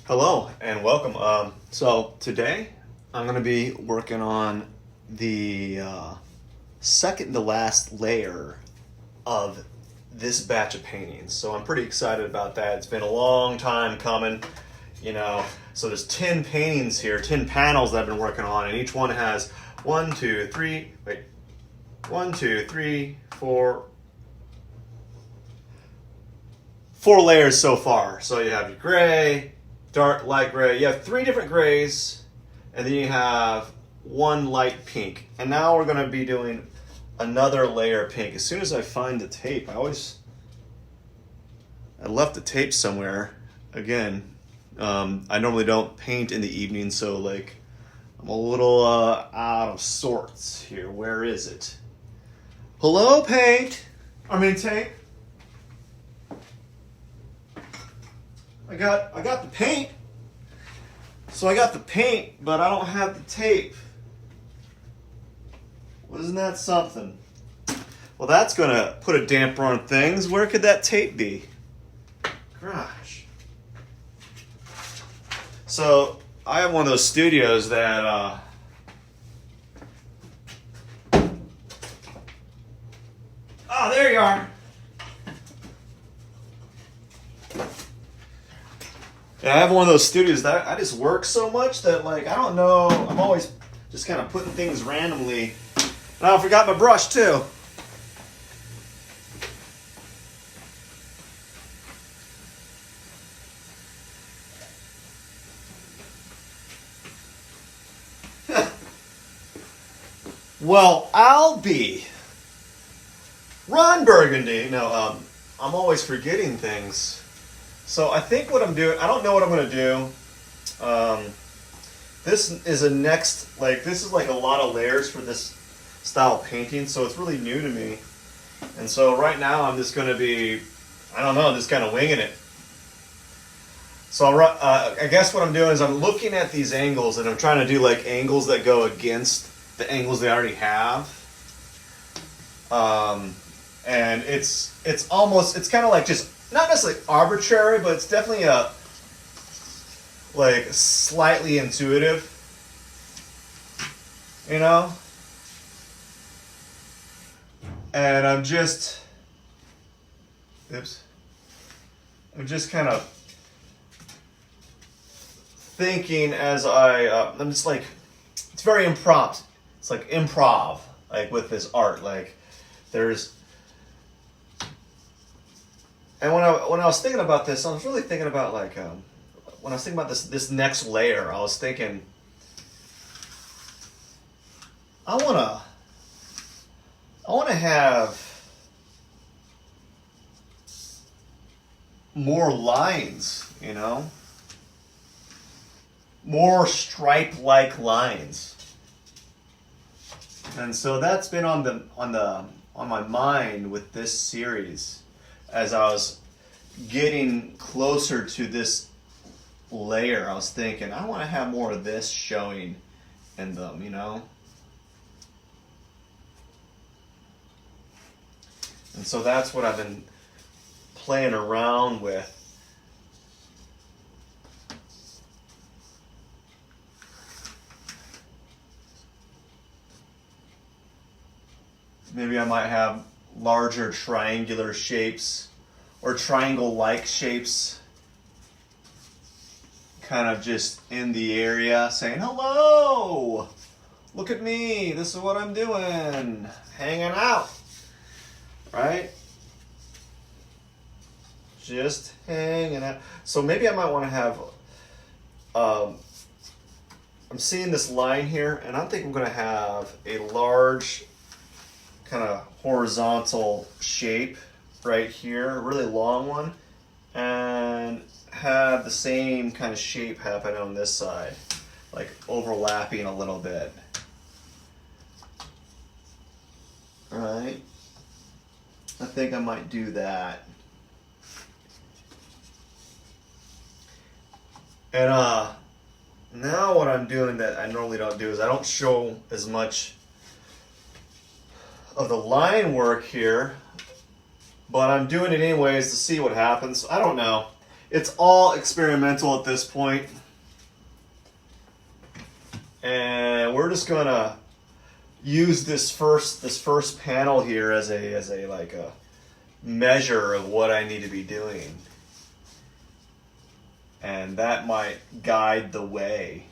Hello and welcome. So today I'm going to be working on the second to last layer of this batch of paintings. So I'm pretty excited about that. It's been a long time coming, you know. So there's 10 paintings here, 10 panels that I've been working on, and each one has 1, 2, 3, 4 layers so far. So you have your gray, dark, light gray. You have 3 different grays, and then you have 1 light pink. And now we're going to be doing another layer of pink. As soon as I find the tape, I left the tape somewhere. Again, I normally don't paint in the evening, so like I'm a little out of sorts here. Where is it? Hello, tape. I got the paint. So I got the paint, but I don't have the tape. Wasn't that something? Well, that's gonna put a damper on things. Where could that tape be? Gosh. So I have one of those studios that oh, there you are. Yeah, I have one of those studios that I just work so much that, like, I don't know, I'm always just kind of putting things randomly. And I forgot my brush too. Well, I'll be Ron Burgundy. No, I'm always forgetting things. So I think what I'm doing, I don't know what I'm going to do. This is this is like a lot of layers for this style of painting, so it's really new to me. And so right now I'm just going to be, I don't know, just kind of winging it. So I guess what I'm doing is I'm looking at these angles and I'm trying to do like angles that go against the angles they already have. And it's kind of like just, not necessarily arbitrary, but it's definitely like slightly intuitive, you know? And I'm just kind of thinking as I'm just like, it's very impromptu. It's like improv, like with this art, like there's. And when I was thinking about this, I was really thinking about like when I was thinking about this next layer, I was thinking I wanna have more lines, you know, more stripe-like lines, and so that's been on my mind with this series. As I was getting closer to this layer, I was thinking, I want to have more of this showing in them, you know? And so that's what I've been playing around with. Maybe I might have larger triangular shapes or triangle-like shapes kind of just in the area saying, hello, look at me, this is what I'm doing, hanging out, right? Just hanging out. So maybe I might want to have, I'm seeing this line here, and I think I'm going to have a large kind of horizontal shape right here, a really long one, and have the same kind of shape happen on this side, like overlapping a little bit. All right, I think I might do that. And now what I'm doing that I normally don't do is I don't show as much of the line work here, but I'm doing it anyways to see what happens. I don't know. it's all experimental at this point. And we're just gonna use this first panel here as a like a measure of what I need to be doing. And that might guide the way.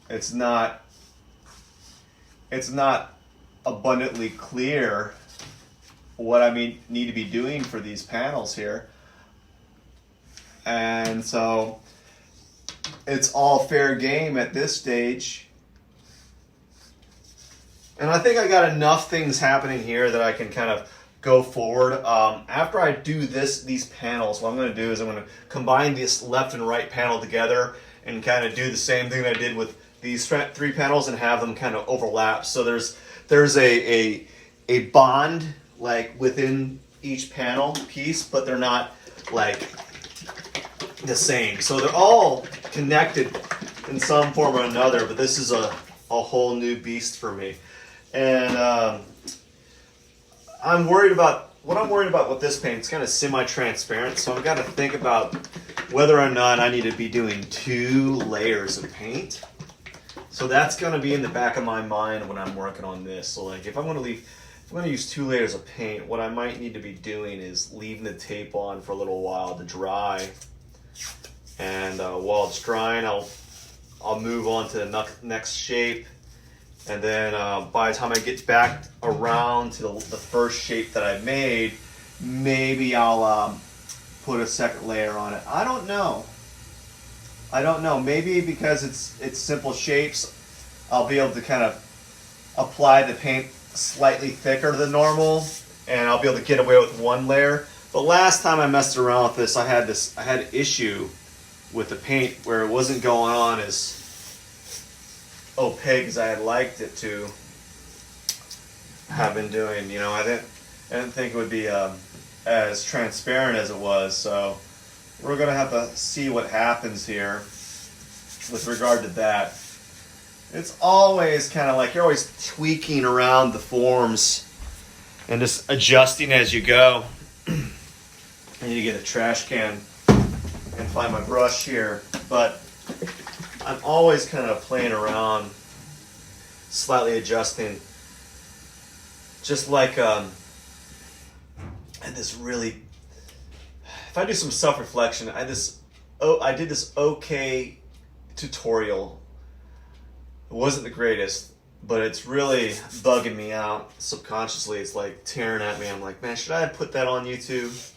It's not abundantly clear what I need to be doing for these panels here. And so it's all fair game at this stage. And I think I got enough things happening here that I can kind of go forward. After I do these panels, what I'm going to do is I'm going to combine this left and right panel together and kind of do the same thing that I did with these 3 panels and have them kind of overlap. So there's a bond like within each panel piece, but they're not like the same. So they're all connected in some form or another, but this is a whole new beast for me. And I'm worried about with this paint. It's kind of semi-transparent, so I've got to think about whether or not I need to be doing 2 layers of paint. So that's going to be in the back of my mind when I'm working on this. So like if I'm going to use 2 layers of paint, what I might need to be doing is leaving the tape on for a little while to dry. And while it's drying, I'll move on to the next shape. And then by the time I get back around to the first shape that I made, maybe I'll put a second layer on it. I don't know. Maybe because it's simple shapes, I'll be able to kind of apply the paint slightly thicker than normal, and I'll be able to get away with 1 layer. But last time I messed around with this, I had an issue with the paint where it wasn't going on as opaque as I had liked it to have been doing. You know, I didn't think it would be as transparent as it was. So we're gonna have to see what happens here with regard to that. It's always kind of like you're always tweaking around the forms and just adjusting as you go. I need to get a trash can and find my brush here, but I'm always kind of playing around, slightly adjusting. Just like I had this really, if I do some self-reflection, I did this okay tutorial. It wasn't the greatest, but it's really bugging me out subconsciously. It's like tearing at me. I'm like, man, should I have put that on YouTube?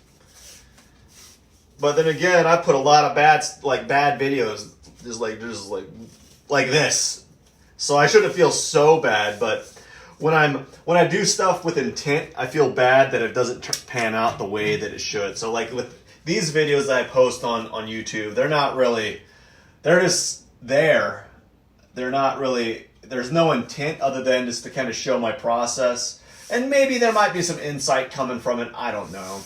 But then again, I put a lot of bad videos, just like this. So I shouldn't feel so bad, but when I do stuff with intent, I feel bad that it doesn't pan out the way that it should. So like with these videos that I post on YouTube, they're just there. They're not really, there's no intent other than just to kind of show my process. And maybe there might be some insight coming from it. I don't know.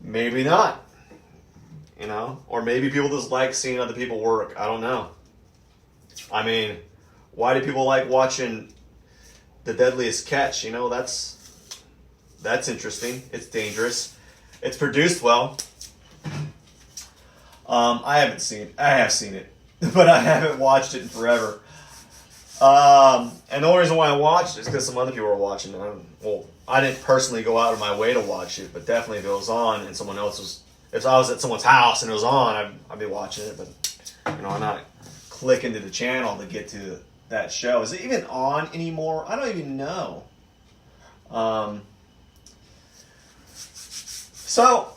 Maybe not. You know, or maybe people just like seeing other people work. I don't know. I mean, why do people like watching The Deadliest Catch? You know, that's interesting. It's dangerous. It's produced well. I have seen it, but I haven't watched it in forever. And the only reason why I watched it is because some other people were watching it. I didn't personally go out of my way to watch it, but definitely if it was on and someone else was. If I was at someone's house and it was on, I'd be watching it, but I'm not clicking to the channel to get to that show. Is it even on anymore? I don't even know. So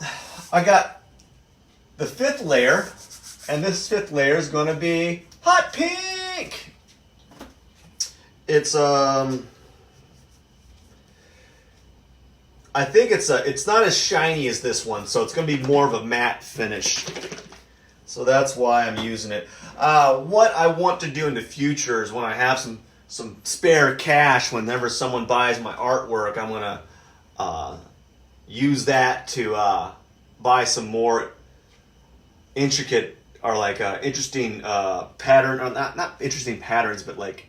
I got the 5th layer, and this 5th layer is going to be hot pink. It's I think it's not as shiny as this one, so it's going to be more of a matte finish. So that's why I'm using it. What I want to do in the future is when I have some spare cash, whenever someone buys my artwork, I'm going to use that to buy some more intricate or like interesting pattern, or not interesting patterns, but like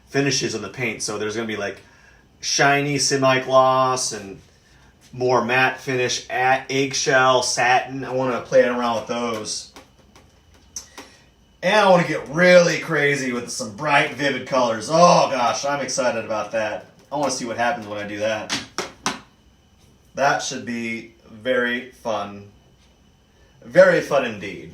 finishes on the paint. So there's going to be like shiny semi-gloss and more matte finish, eggshell, satin. I want to play around with those. And I want to get really crazy with some bright, vivid colors. Oh gosh, I'm excited about that. I want to see what happens when I do that. That should be very fun. Very fun indeed.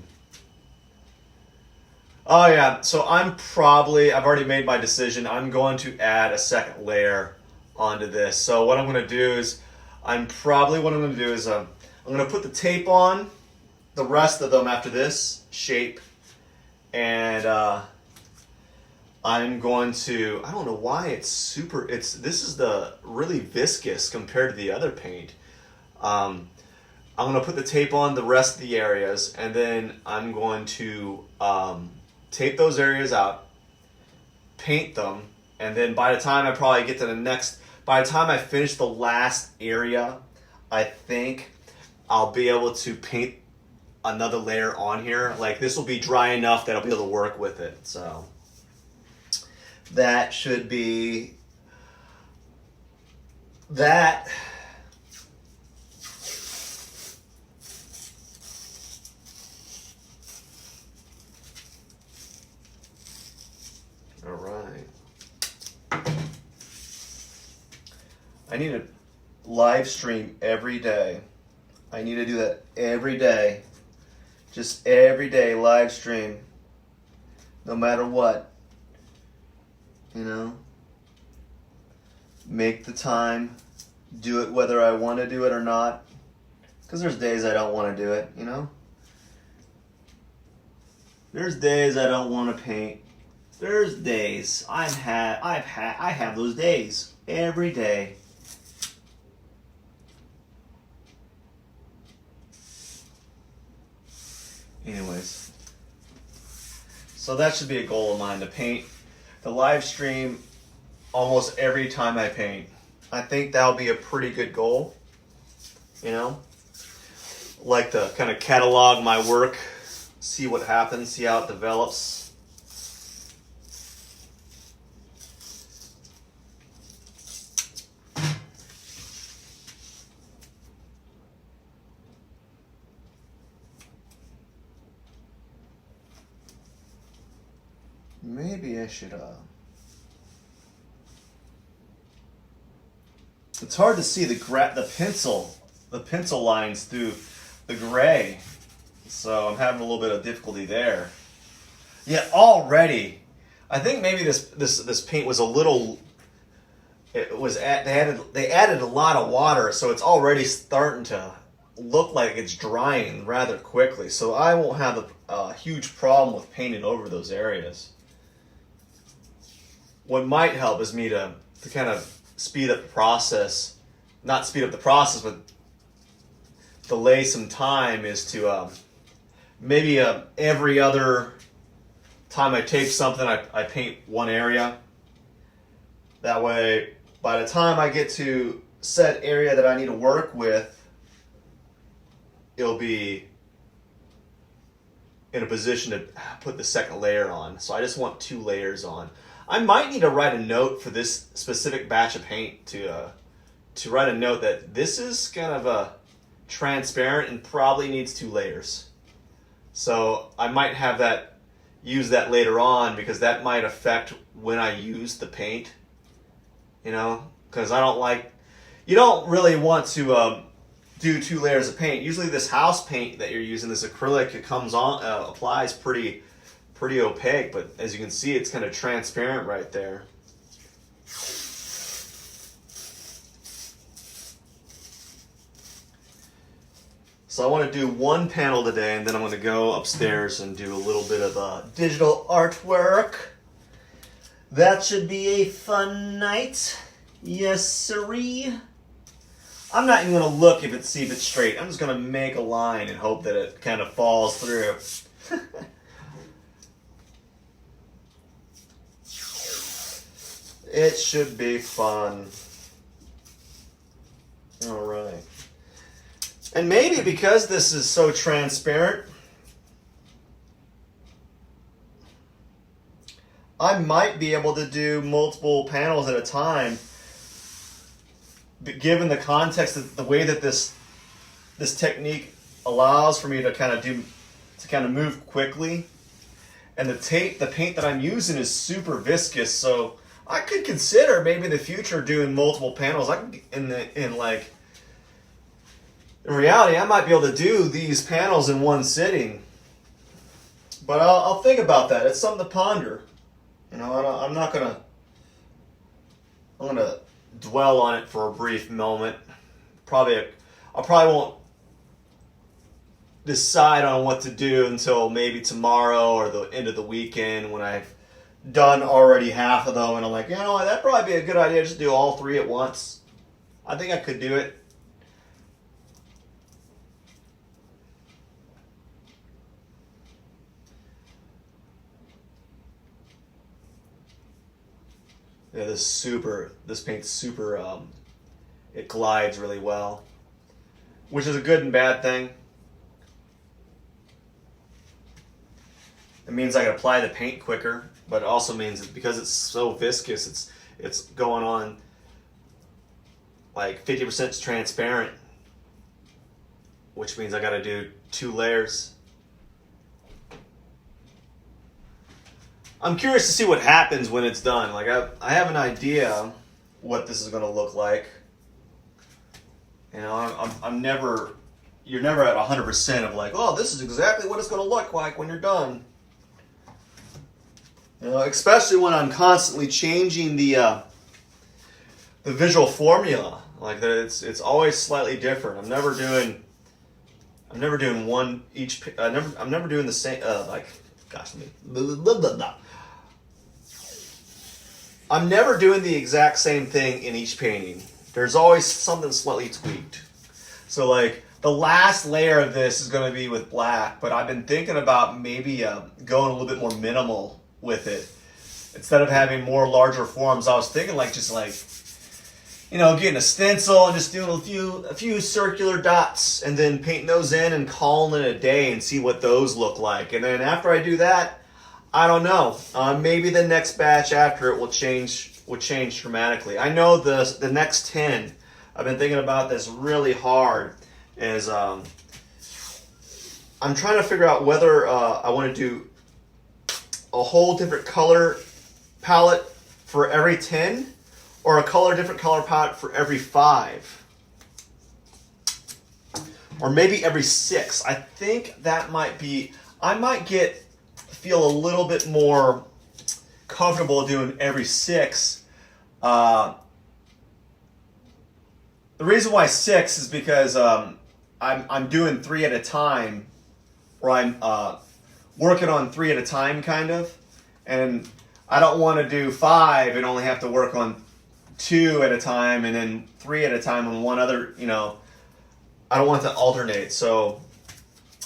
Oh yeah, so I've already made my decision. I'm going to add a second layer onto this. So what I'm going to do is, I'm going to put the tape on the rest of them after this shape. And I'm going to, I don't know why this is the really viscous compared to the other paint. I'm going to put the tape on the rest of the areas, and then I'm going to tape those areas out, paint them, and then by the time I finish the last area, I think I'll be able to paint another layer on here. Like, this will be dry enough that I'll be able to work with it. So that should be that. All right. I need to live stream every day. I need to do that every day. Just every day live stream. No matter what. You know? Make the time. Do it whether I want to do it or not. Because there's days I don't want to do it, you know? There's days I don't want to paint. There's days I have those days every day. Anyways, so that should be a goal of mine, to paint the live stream almost every time I paint. I think that'll be a pretty good goal. You know, like to kind of catalog my work, see what happens, see how it develops. Maybe I should, it's hard to see the pencil lines through the gray. So I'm having a little bit of difficulty there. Yeah, already, I think maybe this paint was a little, they added a lot of water, so it's already starting to look like it's drying rather quickly. So I won't have a huge problem with painting over those areas. What might help is me to kind of speed up the process. Not speed up the process, but delay some time, is to maybe every other time I tape something, I paint one area. That way, by the time I get to said area that I need to work with, it'll be in a position to put the second layer on. So I just want 2 layers on. I might need to write a note for this specific batch of paint to write a note that this is kind of a transparent and probably needs 2 layers. So I might use that later on, because that might affect when I use the paint. You know, because you don't really want to do 2 layers of paint. Usually this house paint that you're using, this acrylic, it applies pretty opaque, but as you can see, it's kind of transparent right there. So I want to do one panel today, and then I'm going to go upstairs and do a little bit of digital artwork. That should be a fun night. Yes, sirree. I'm not even going to look see if it's straight. I'm just going to make a line and hope that it kind of falls through. It should be fun. All right. And maybe because this is so transparent, I might be able to do multiple panels at a time given the context of the way that this technique allows for me to kind of move quickly, and the paint that I'm using is super viscous, so I could consider maybe in the future doing multiple panels. In reality, I might be able to do these panels in one sitting, but I'll think about that. It's something to ponder. You know, I'm gonna dwell on it for a brief moment. I probably won't decide on what to do until maybe tomorrow or the end of the weekend when I've done already half of them, and I'm like, you know, that'd probably be a good idea, just do all three at once. I think I could do it. Yeah, this paint's super, it glides really well, which is a good and bad thing. It means I can apply the paint quicker, but it also means that because it's so viscous, it's going on like 50% transparent, which means I got to do 2 layers. I'm curious to see what happens when it's done. Like I have an idea what this is going to look like. You know, you're never at 100% of like, oh, this is exactly what it's going to look like when you're done. You know, especially when I'm constantly changing the visual formula. Like it's always slightly different. I'm never doing one each. I'm never doing the same. I'm never doing the exact same thing in each painting. There's always something slightly tweaked. So like the last layer of this is going to be with black, but I've been thinking about maybe going a little bit more minimal with it. Instead of having more larger forms, I was thinking getting a stencil and just doing a few circular dots and then painting those in and calling it a day and see what those look like. And then after I do that, I don't know. Maybe the next batch after it will change dramatically. I know the next 10. I've been thinking about this really hard. Is I'm trying to figure out whether I want to do a whole different color palette for every 10 or a different color palette for every 5. Or maybe every 6. I think that might be, I might feel a little bit more comfortable doing every 6. The reason why 6 is because I'm doing 3 at a time, or I'm working on 3 at a time kind of, and I don't want to do 5 and only have to work on 2 at a time and then 3 at a time on one other, I don't want to alternate. So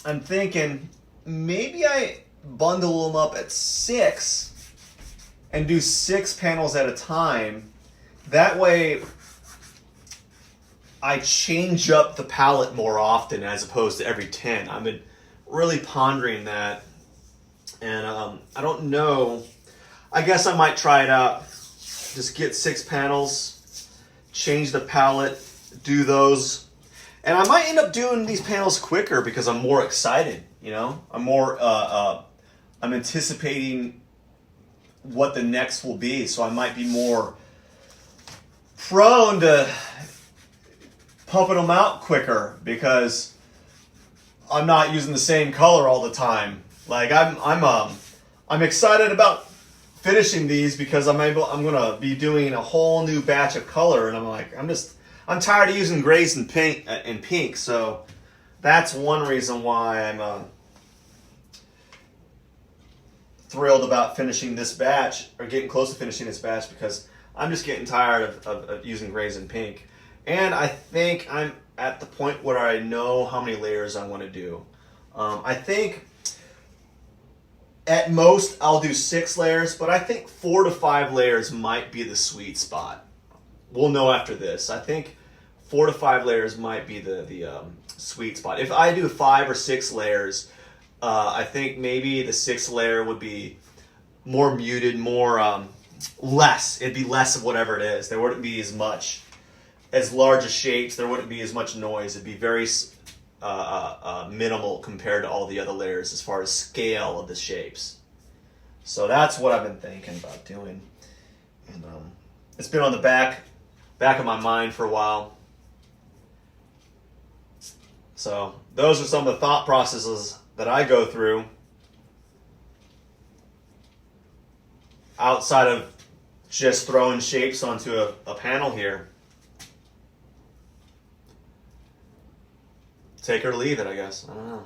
I'm thinking maybe I bundle them up at 6 and do 6 panels at a time. That way I change up the palette more often as opposed to every 10. I've been really pondering that, and I don't know. I guess I might try it out. Just get 6 panels, change the palette, do those. And I might end up doing these panels quicker because I'm more excited, I'm more, I'm anticipating what the next will be. So I might be more prone to pumping them out quicker because I'm not using the same color all the time. Like I'm excited about finishing these because I'm gonna be doing a whole new batch of color, and I'm tired of using grays and pink. So that's one reason why I'm thrilled about finishing this batch, or getting close to finishing this batch, because I'm just getting tired of using grays and pink. And I think I'm at the point where I know how many layers I want to do. I think at most I'll do 6 layers, but I think 4 to 5 layers might be the sweet spot. We'll know after this. I think 4 to 5 layers might be the sweet spot. If I do 5 or 6 layers, I think maybe the 6th layer would be more muted, more less. It'd be less of whatever it is. There wouldn't be as much as large as shapes, there wouldn't be as much noise. It'd be very minimal compared to all the other layers as far as scale of the shapes. So that's what I've been thinking about doing. And it's been on the back of my mind for a while. So those are some of the thought processes that I go through outside of just throwing shapes onto a panel here. Take or leave it, I guess. I don't know.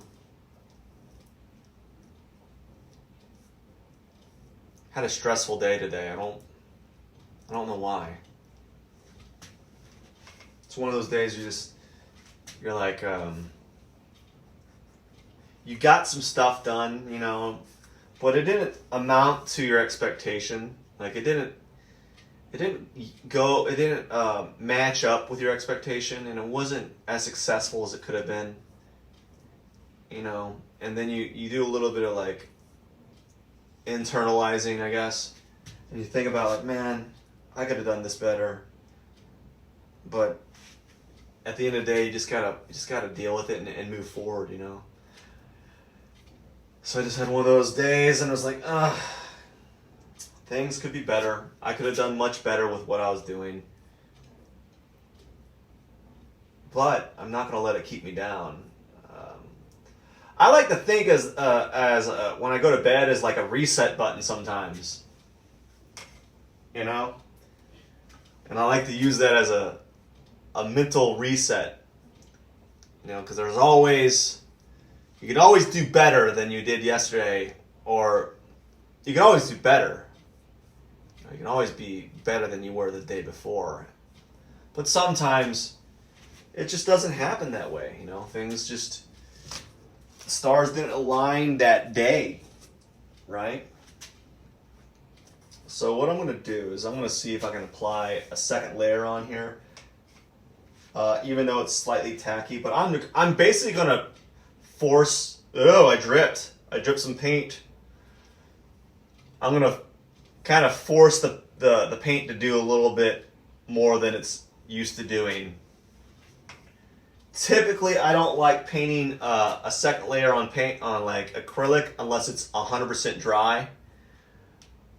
Had a stressful day today. I don't know why. It's one of those days you're like, you got some stuff done, you know, but it didn't amount to your expectation. Like it didn't match up with your expectation, and it wasn't as successful as it could have been, you know. And then you do a little bit of like internalizing, I guess, and you think about like, man, I could have done this better. But at the end of the day, you just gotta deal with it and move forward, you know. So I just had one of those days, and I was like, things could be better. I could have done much better with what I was doing. But I'm not going to let it keep me down. I like to think as when I go to bed as like a reset button sometimes. You know? And I like to use that as a mental reset. You know, because there's always... You can always do better than you did yesterday, or you can always do better. You can always be better than you were the day before. But sometimes it just doesn't happen that way, you know? Things just, the stars didn't align that day, right? So what I'm going to do is I'm going to see if I can apply a second layer on here, even though it's slightly tacky. But I'm basically going to force... Oh, I dripped some paint. I'm going to kind of force the paint to do a little bit more than it's used to doing. Typically, I don't like painting a second layer on paint on like acrylic unless it's 100% dry.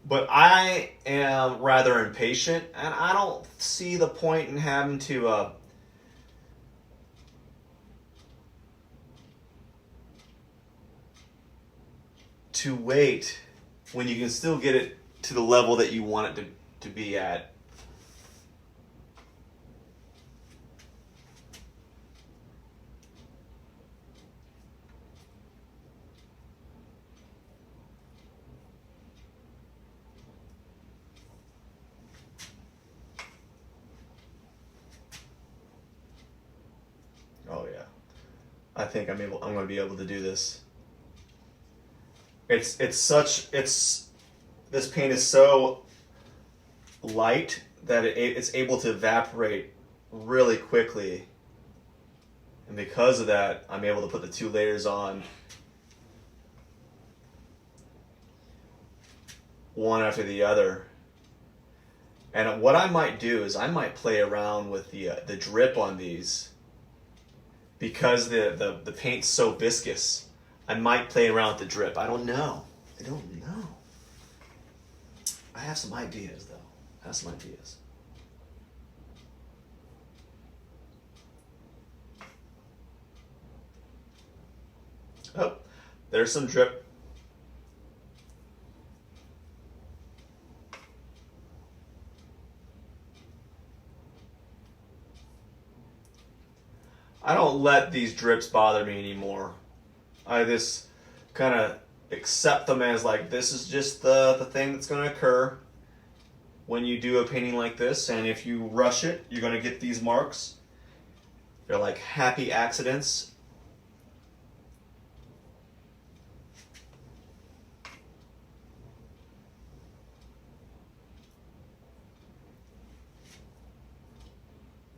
But I am rather impatient, and I don't see the point in having to wait when you can still get it to the level that you want it to be at. Oh yeah. I think I'm going to be able to do this. This paint is so light that it's able to evaporate really quickly. And because of that, I'm able to put the two layers on one after the other. And what I might do is I might play around with the drip on these, because the paint's so viscous. I might play around with the drip. I don't know. I have some ideas, though. Oh, there's some drip. I don't let these drips bother me anymore. I just kind of accept them as like, this is just the thing that's going to occur when you do a painting like this, and if you rush it, you're going to get these marks. They're like happy accidents.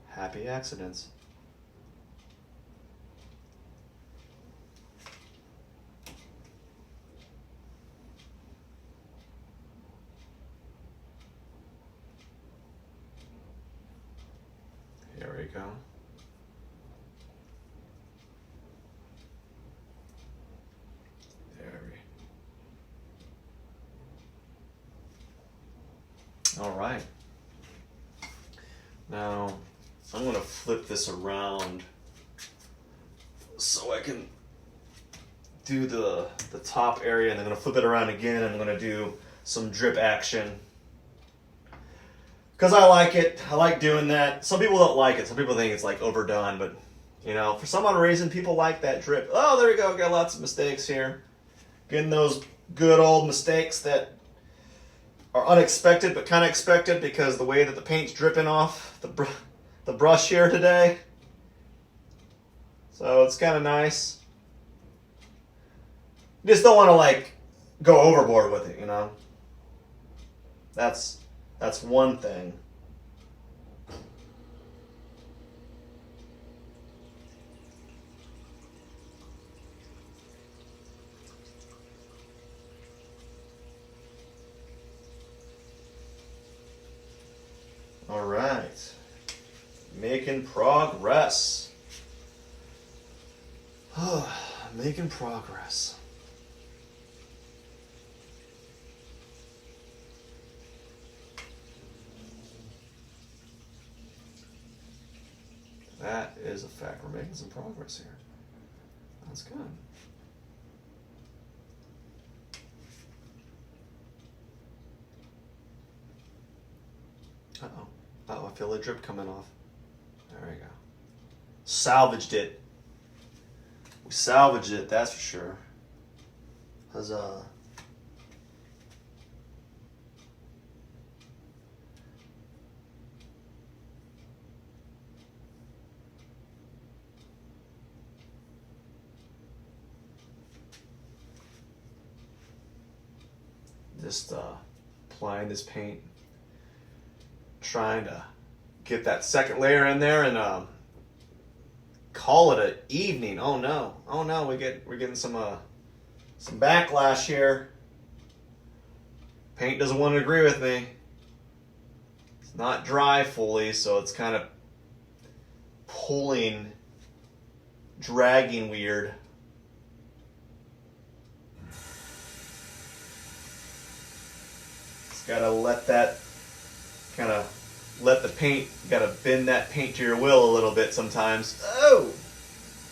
Happy accidents. we go. There we. All right. Now I'm going to flip this around so I can do the top area, and I'm going to flip it around again, and I'm going to do some drip action. Because I like it. I like doing that. Some people don't like it. Some people think it's like overdone, but you know, for some odd reason, people like that drip. Oh, there we go. Got lots of mistakes here. Getting those good old mistakes that are unexpected, but kind of expected because the way that the paint's dripping off the brush here today. So it's kind of nice. You just don't want to like go overboard with it, you know. That's one thing. All right. Making progress. Making progress. That is a fact. We're making some progress here. That's good. Uh-oh. Uh-oh, I feel a drip coming off. There we go. Salvaged it. We salvaged it, that's for sure. Huzzah. Just applying this paint, trying to get that second layer in there, and call it an evening. Oh no! Oh no! We're getting some backlash here. Paint doesn't want to agree with me. It's not dry fully, so it's kind of pulling, dragging weird. Gotta let that kind of let the paint, gotta bend that paint to your will a little bit sometimes. Oh!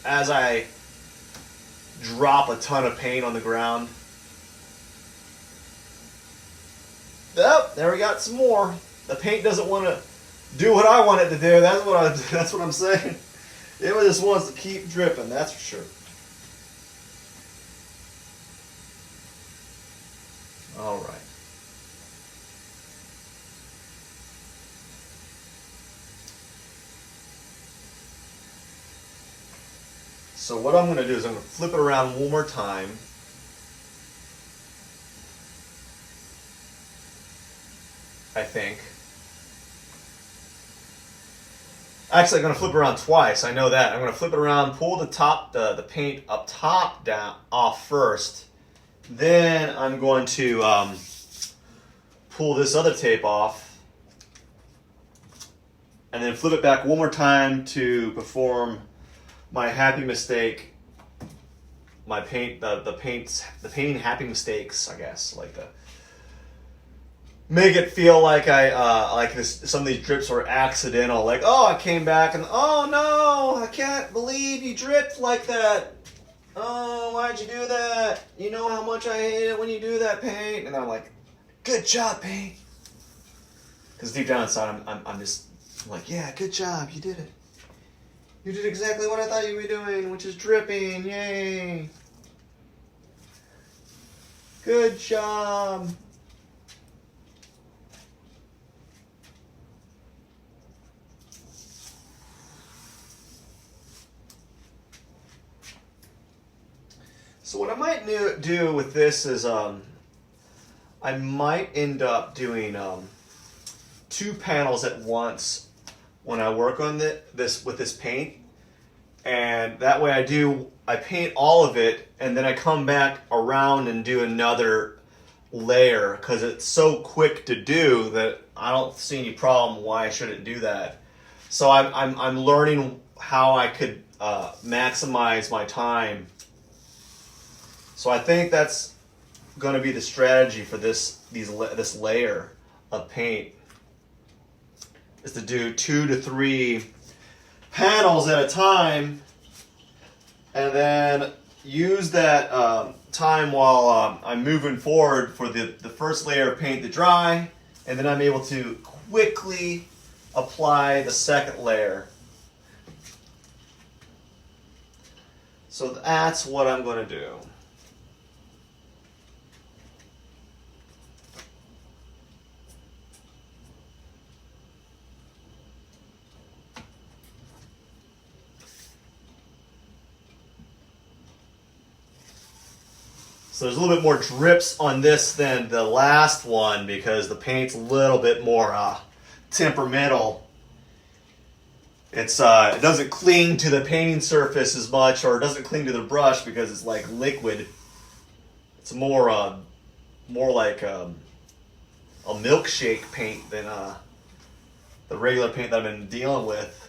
As I drop a ton of paint on the ground. Oh, there we got some more. The paint doesn't want to do what I want it to do. That's what I'm saying. It just wants to keep dripping, that's for sure. All right. So what I'm going to do is I'm going to flip it around one more time. I think. Actually, I'm going to flip it around twice. I know that. I'm going to flip it around, pull the paint up top down off first. Then I'm going to pull this other tape off. And then flip it back one more time to perform my happy mistake, my paint, the painting happy mistakes, I guess, like the make it feel like some of these drips were accidental, like, oh, I came back and oh no, I can't believe you dripped like that. Oh, why'd you do that? You know how much I hate it when you do that, paint. And I'm like, good job, paint. Because deep down inside, I'm just like, yeah, good job, you did it. You did exactly what I thought you were doing, which is dripping. Yay. Good job. So what I might do with this is I might end up doing 2 panels at once when I work on this with this paint, and that way I paint all of it, and then I come back around and do another layer because it's so quick to do that I don't see any problem why I shouldn't do that. So I'm learning how I could maximize my time. So I think that's going to be the strategy for this layer of paint, is to do 2 to 3 panels at a time, and then use that time while I'm moving forward for the first layer of paint to dry, and then I'm able to quickly apply the second layer. So that's what I'm going to do. So there's a little bit more drips on this than the last one because the paint's a little bit more temperamental. It doesn't cling to the painting surface as much, or it doesn't cling to the brush because it's like liquid. It's more like a milkshake paint than the regular paint that I've been dealing with.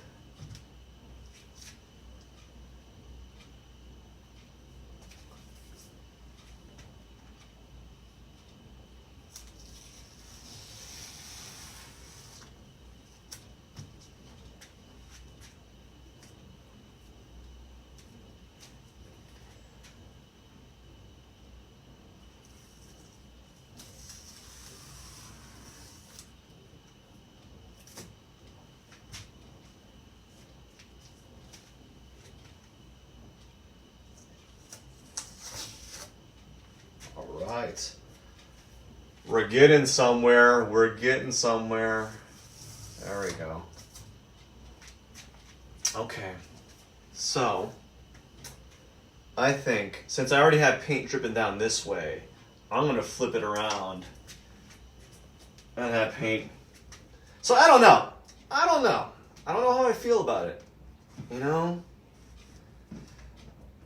Right. We're getting somewhere. We're getting somewhere. There we go. Okay. So, I think, since I already have paint dripping down this way, I'm going to flip it around and have paint. So, I don't know. I don't know how I feel about it. You know?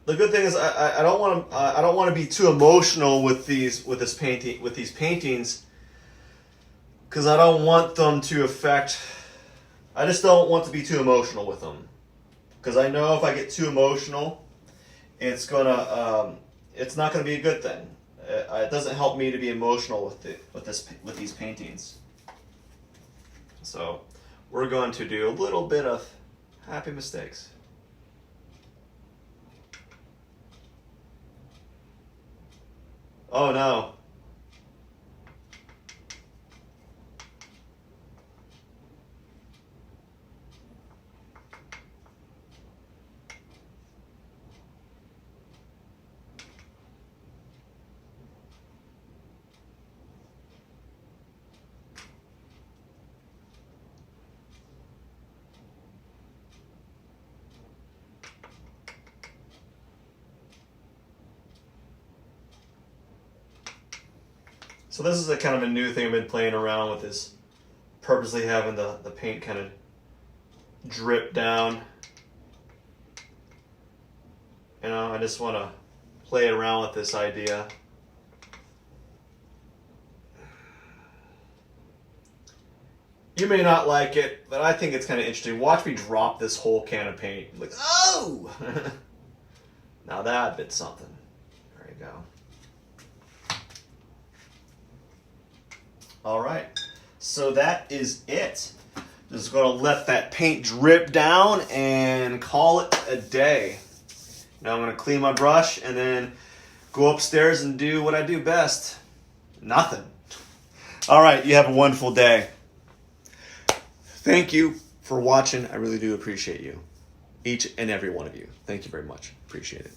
The good thing is I don't want to be too emotional with these paintings, because I don't want them to affect. I just don't want to be too emotional with them, because I know if I get too emotional, it's not gonna be a good thing. It doesn't help me to be emotional with these paintings. So we're going to do a little bit of happy mistakes. Oh no. So this is a kind of a new thing I've been playing around with, is purposely having the paint kind of drip down. You know, I just want to play around with this idea. You may not like it, but I think it's kind of interesting. Watch me drop this whole can of paint. Like, oh! Now that bit's something. There you go. All right, so that is it. Just going to let that paint drip down and call it a day. Now I'm going to clean my brush and then go upstairs and do what I do best. Nothing. All right, you have a wonderful day. Thank you for watching. I really do appreciate you. Each and every one of you. Thank you very much. Appreciate it.